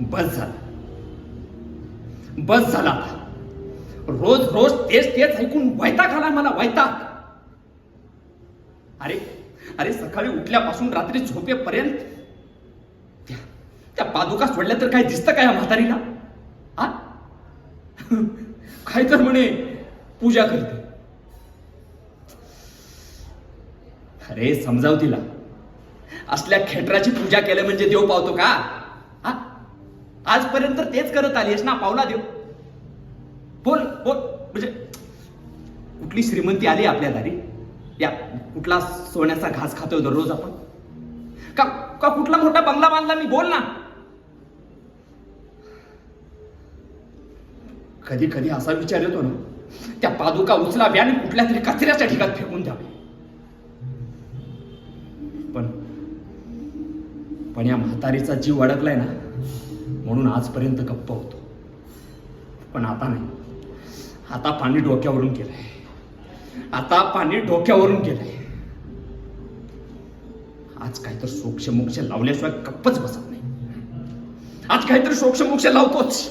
बस झालं, बस झाला. रोज रोज तेच तेच ऐकून वैताग आला मला, वैताग. अरे अरे सकाळी उठल्यापासून रात्री झोपेपर्यंत त्या पादुका सोडल्या तर काय दिसतं काय या म्हातारीला? हा काय तर म्हणे पूजा करते. अरे समजाव तिला, असल्या खेटराची पूजा केलं म्हणजे देव पावतो का? हा आजपर्यंत तेच करत आलीस ना, पावला देव. बोल बोल, म्हणजे कुठली श्रीमंती आली आपल्या दारी? या कुठला सोन्याचा घास खातोय दररोज आपण? का का कुठला मोठा बंगला बांधला मी? बोल ना. कधी कधी असा विचार येतो ना, त्या पादुका उचलाव्या आणि कुठल्या तरी कचऱ्याच्या ठिकाणी फेकून द्यावे. पण या म्हातारीचा जीव अडकलाय ना, म्हणून आजपर्यंत गप्प होतो. पण आता नाही, आता पाणी डोक्यावरून गेलंय, आता पाणी डोक्यावरून गेलंय. आज काहीतरी सोक्ष मोक्ष लावल्याशिवाय गप्पच बसत नाही. आज काहीतरी सोक्ष मोक्ष लावतोच.